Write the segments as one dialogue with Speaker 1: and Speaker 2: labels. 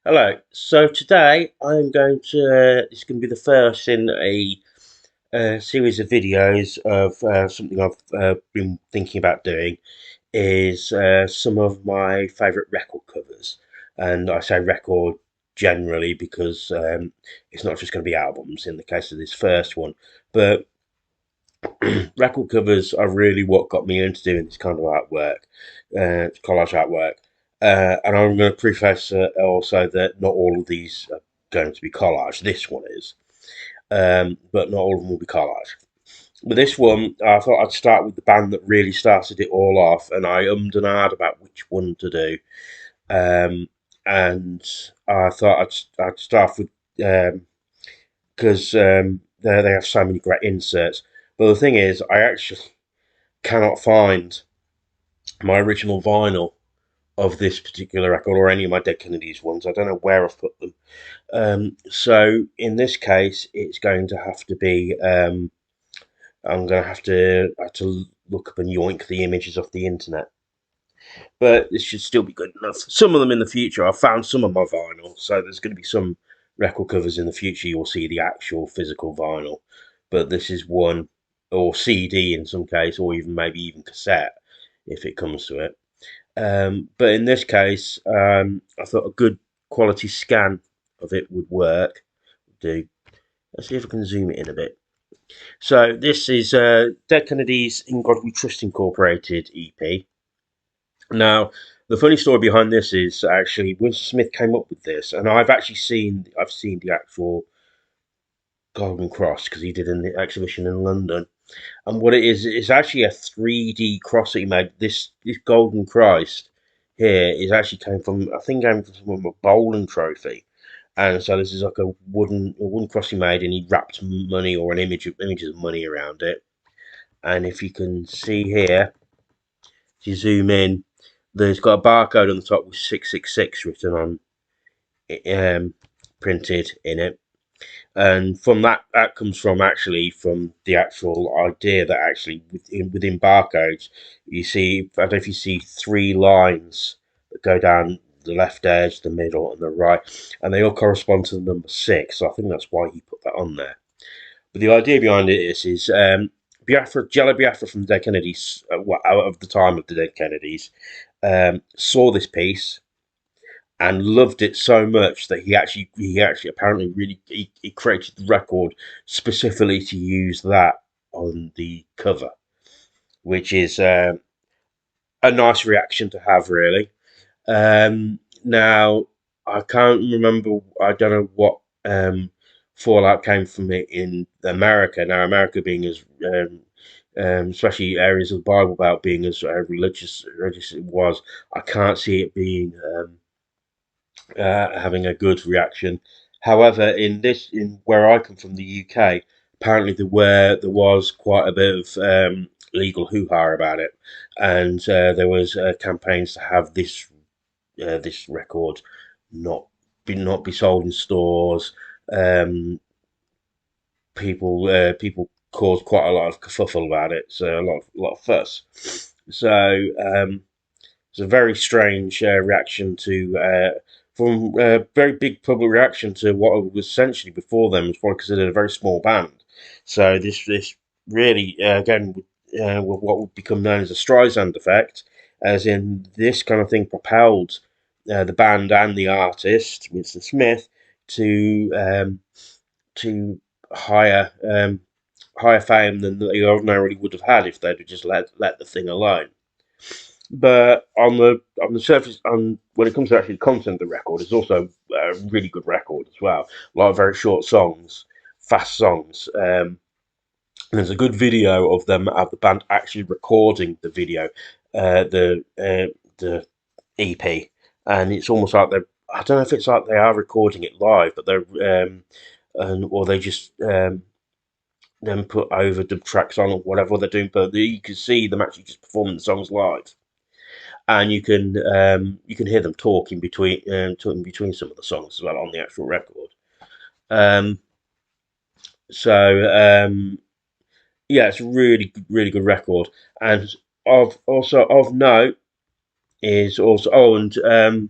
Speaker 1: Hello. So today I'm going to. It's going to be the first in a series of videos of something I've been thinking about doing. Is some of my favourite record covers, and I say record generally because it's not just going to be albums in the case of this first one, but record covers are really what got me into doing this kind of artwork, collage artwork. And I'm going to preface also that not all of these are going to be collage. This one is, but not all of them will be collage. But this one, I thought I'd start with the band that really started it all off, and I ummed and ahed about which one to do. Um, and I thought I'd start with because they have so many great inserts. But the thing is, I actually cannot find my original vinyl of this particular record or any of my Dead Kennedys ones. I don't know where I've put them. So in this case, it's going to have to be. I'm going to have to look up and yoink the images off the internet. But this should still be good enough. Some of them in the future, I've found some of my vinyl, so there's going to be some record covers in the future. You'll see the actual physical vinyl, but this is one, or CD in some case, or even maybe even cassette if it comes to it. But in this case, I thought a good quality scan of it would work. Do Let's see if I can zoom it in a bit. So this is Dead Kennedys In God We Trust Incorporated EP. Now, the funny story behind this is actually Winston Smith came up with this, and I've seen the actual Golden Cross because he did an exhibition in London. And what it is, it's actually a 3D cross that he made. This Golden Christ here is actually came from, I think, came from a bowling trophy. And so this is like a wooden cross he made, and he wrapped money or images of money around it. And if you can see here, if you zoom in, there's got a barcode on the top with 666 written on, um, printed in it. And from that comes from actually from the actual idea that actually within barcodes you see, I don't know if you see three lines that go down the left edge, the middle, and the right, and they all correspond to the number six. So I think that's why he put that on there. But the idea behind it is Biafra, Jello Biafra from the Dead Kennedys, out of the time of the Dead Kennedys, saw this piece and loved it so much that he actually apparently really he created the record specifically to use that on the cover, which is a nice reaction to have, really. Now I can't remember. I don't know what fallout came from it in America. Now America being as especially areas of the Bible Belt being as religious as it was, I can't see it being having a good reaction. However, in where I come from, the UK, apparently there was quite a bit of legal hoo ha about it, and there was campaigns to have this record not be sold in stores. Um, people caused quite a lot of kerfuffle about it, so a lot of fuss. So it's a very strange reaction to from a very big public reaction to what was essentially before them was probably considered a very small band. So this really again what would become known as the Streisand effect, as in this kind of thing propelled the band and the artist Winston Smith to to higher higher fame than they ordinarily would have had if they'd just let the thing alone. But on the surface, when it comes to actually the content of the record, it's also a really good record as well. A lot of very short songs, fast songs. There's a good video of them of the band actually recording the video, the EP, and it's almost like they're. I don't know if it's like they are recording it live, but they're or they just then put over the tracks on or whatever they're doing. But you can see them actually just performing the songs live, and you can hear them talking between some of the songs as well on the actual record. Um, so yeah, it's a really good record. And of note is also and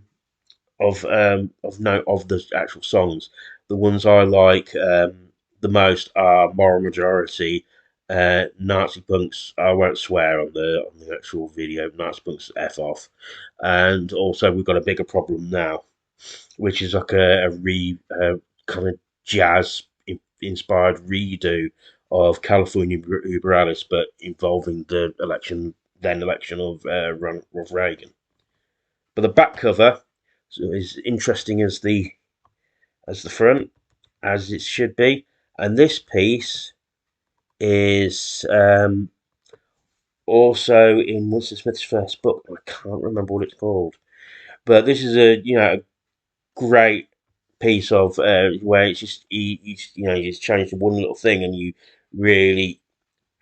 Speaker 1: of note of the actual songs. The ones I like the most are Moral Majority, Nazi Punks. I won't swear on the actual video. Nazi Punks F off, and also we've got a bigger problem now, which is like a kind of jazz inspired redo of California Uber Alice, but involving the election of Ronald Reagan. But the back cover is interesting as the front, as it should be. And this piece is also in Winston Smith's first book. I can't remember what it's called, but this is a great piece of where it's just you just change one little thing and you really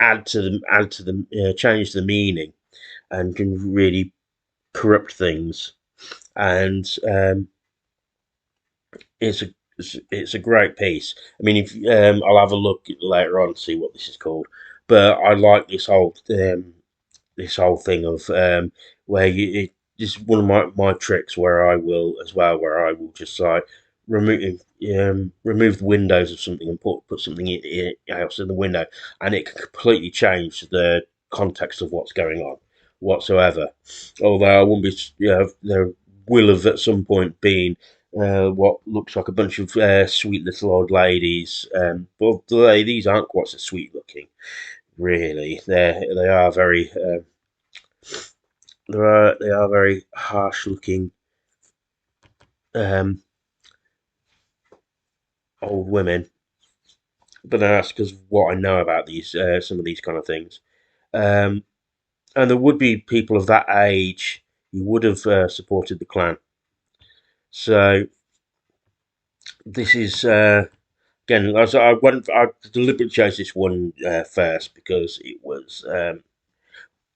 Speaker 1: change the meaning and can really corrupt things. And it's a great piece. I mean, if I'll have a look later on to see what this is called, but I like this whole thing of where this is one of my tricks where I will as well, where I will just like remove the windows of something and put something else in the window, and it can completely change the context of what's going on whatsoever. Although I wouldn't be, there will have at some point been what looks like a bunch of sweet little old ladies, but the ladies aren't quite so sweet looking. Really, they are very they are very harsh looking um, old women, but that's because of what I know about these some of these kind of things. Um, and there would be people of that age who would have supported the Klan. So this is again. I deliberately chose this one first because it was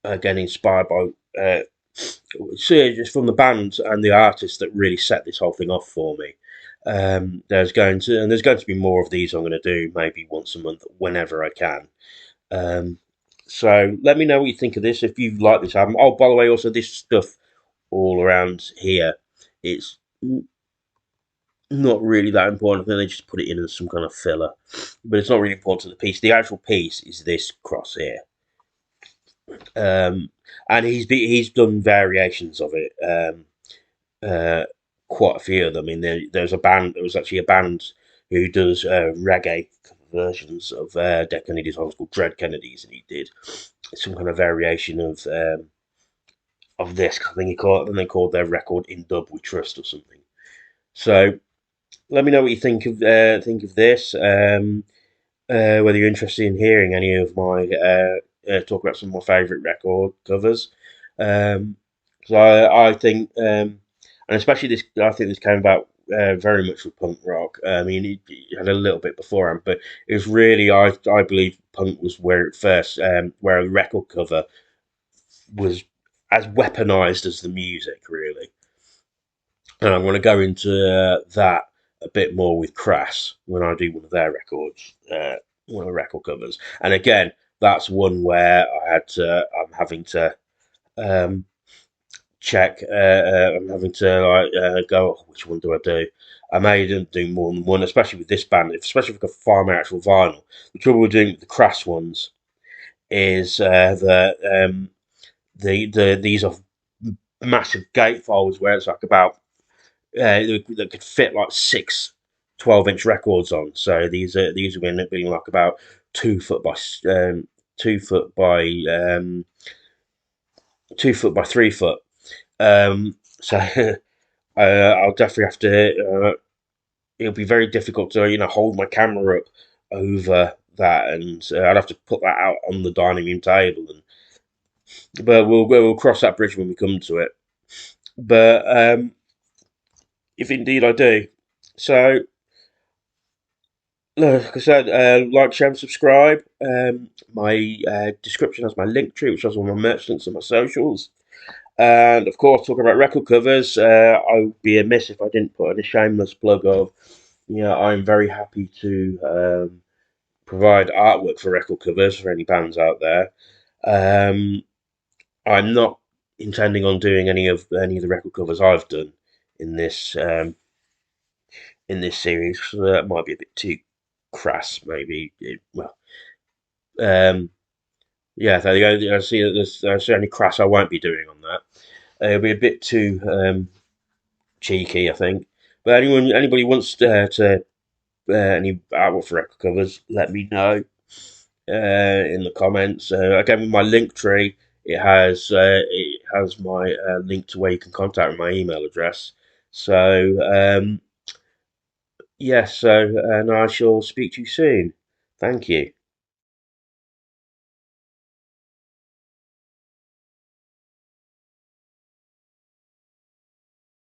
Speaker 1: again inspired by just from the band and the artists that really set this whole thing off for me. There's going to be more of these I'm going to do maybe once a month whenever I can. Um, so let me know what you think of this if you like this album. Oh, by the way, also this stuff all around here, it's not really that important. I think they just put it in as some kind of filler, but it's not really important to the piece. The actual piece is this cross here. And he's done variations of it. Quite a few of them. I mean, there's a band. There was actually a band who does reggae versions of Dead Kennedys songs called Dread Kennedys, and he did some kind of variation of this. I think they called their record "In Dub We Trust" or something. So let me know what you think of this. Whether you're interested in hearing any of my talk about some of my favourite record covers. So I think, and especially this, I think this came about very much with punk rock. I mean, it had a little bit beforehand, but it was really, I believe, punk was where it first, where a record cover was as weaponized as the music, really. And I'm going to go into that a bit more with Crass when I do one of their records, one of the record covers. And again, that's one where I'm having to um, check. I'm having to go. Oh, which one do I do? I may do more than one, especially with this band. Especially if I can find my actual vinyl. The trouble with doing the Crass ones is that these are massive gatefolds where it's like about that could fit like six 12-inch records on. So these are end up being like about 2 foot by 2 foot by 2 foot by 3 foot. So I'll definitely have to. It'll be very difficult to hold my camera up over that, and I'd have to put that out on the dining room table. But we'll cross that bridge when we come to it. But if indeed I do, so like I said, like, share, and subscribe. My description has my link tree, which has all my merch links and my socials. And of course, talking about record covers, I would be amiss if I didn't put in a shameless plug of, I'm very happy to provide artwork for record covers for any bands out there. I'm not intending on doing any of the record covers I've done in this series. So that might be a bit too crass, maybe. Well, um, yeah. So I see that there's only crass I won't be doing on that. It'll be a bit too cheeky, I think. But anybody wants to any artwork for record covers, let me know in the comments. Again, with my link tree, it has my link to where you can contact me, my email address. So yes, and I shall speak to you soon. Thank you.